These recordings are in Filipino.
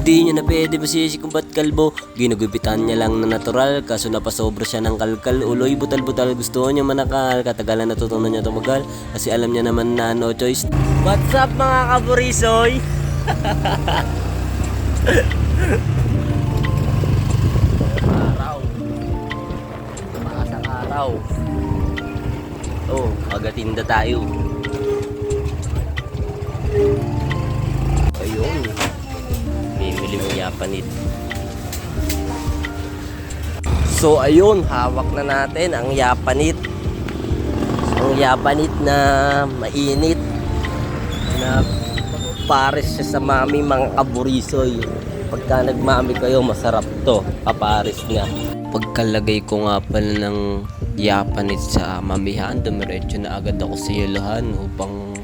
Di niya na pwede masisi kung ba't kalbo. Ginugupitan niya lang na natural, kaso napasobra siya ng kalkal. Uloy butal-butal, gusto niya manakal. Katagalan natutunan niya tumagal, kasi alam niya naman na no choice. What's up mga kaburisoy? Araw, maasang araw. Oh, agatinda tayo. Ayun, bibili mo yapanit. So ayun, hawak na natin ang yapanit. Ang yapanit na mainit, na pares siya sa mami mga kaburisoy. Pagka nagmami kayo, masarap to, papares nga. Pagkalagay ko nga pala ng yapanit sa mamihan, dumiretso na agad ako sa yelohan upang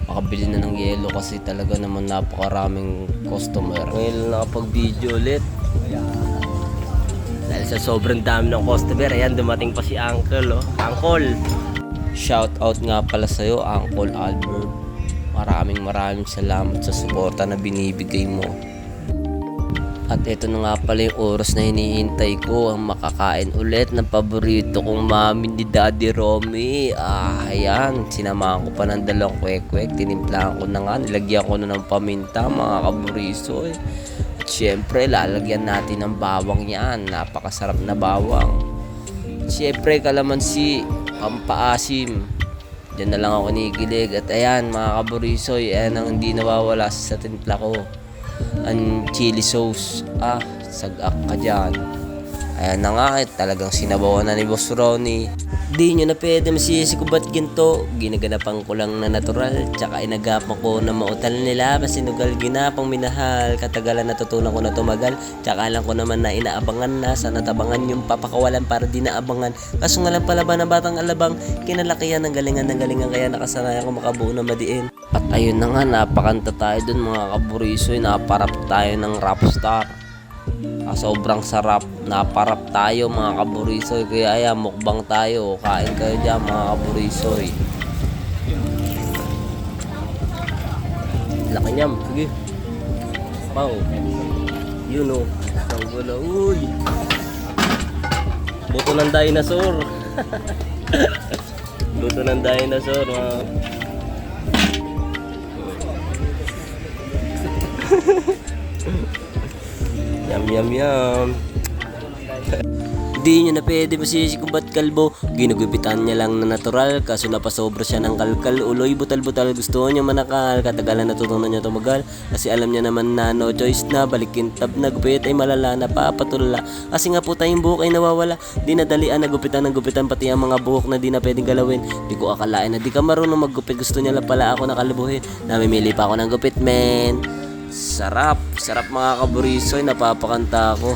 makabili na ng yelo, kasi talaga naman napakaraming customer. Ngayon nakapag-video ulit dahil sa sobrang dami ng customer. Ayan, dumating pa si Uncle, oh. Uncle, shout out nga pala sa'yo, Uncle Albert. Maraming salamat sa suporta na binibigay mo. At ito na nga pala yung oras na hinihintay ko, ang makakain ulit ng paborito kong mami ni Daddy Romy. Ayan, sinamahan ko pa ng dalawang kwek-kwek, tinimplahan ko na nga, nilagyan ko na ng paminta mga kaburiso. At syempre, lalagyan natin ng bawang yan, napakasarap na bawang. Syempre, kalamansi, pampaasim. Diyan na lang ako nigilig. At ayan mga kaburisoy, ayan ang hindi nawawala sa timpla ko, ang chili sauce. Sagak ka dyan. Ayan na nga, talagang sinabawan na ni Boss Ronnie. Di nyo na pwede masisi kung ba't ginto. Ginaganapan ko lang na natural, tsaka inagapan ko na mautal nila. Masinugal ginapang minahal, katagalan natutunan ko na tumagal. Tsaka alam ko naman na inaabangan na, sana tabangan yung papakawalan para di naabangan. Kaso nga lang pala ba na batang alabang, kinalakihan ng galingan kaya nakasanayan ko makabuo na madiin. At ayun na nga, napakanta tayo dun mga kaburisoy, naparap tayo ng rapstar. Sobrang sarap, naparap tayo mga kaburisoy, kaya ayan, mukbang tayo, kain kayo dyan mga kaburisoy. Laki niyam, sige. Wow, yun o, ang gula, uy, buto ng dinosaur. Buto ng dinosaur mga yum. Di niya na pwede masisi kung ba't kalbo. Ginugupitan niya lang na natural, kaso napasobra siya ng kalkal. Uloy butal-butal, gusto niya manakal. Katagalan natutunan niya tumagal, kasi alam niya naman na no choice na. Balikin tab na gupit ay malala na papatulala, kasi nga po tayong buhok ay nawawala. Di nadalian na gupitan ng gupitan, pati ang mga buhok na di na pwedeng galawin. Di ko akalain na di ka marunong maggupit, gusto niya lang pala ako nakalubuhin. Namimili pa ako ng gupit, men. Sarap mga kaburisoy, napapakanta ako.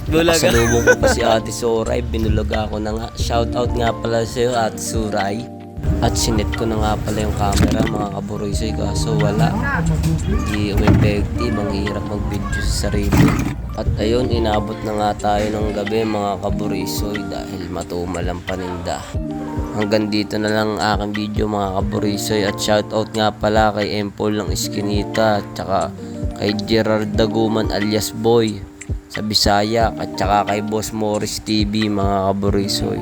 Pasalubong ko pa si Ate Suray, binulog ako na nga. Shout out nga pala sa'yo Ate Suray. At sinet ko na nga pala yung camera mga kaburisoy, kaso wala, di umepektive, ang hirap mag-video sa sarili. At ayun, inabot na nga tayo ng gabi mga kaburisoy, dahil matumal ang paninda. Hanggang dito na lang ang aking video mga kaburisoy. At shout out nga pala kay Empol ng Eskinita, at saka kay Gerard Daguman alias Boy sa Bisaya, at saka kay Boss Morris TV mga kaburisoy.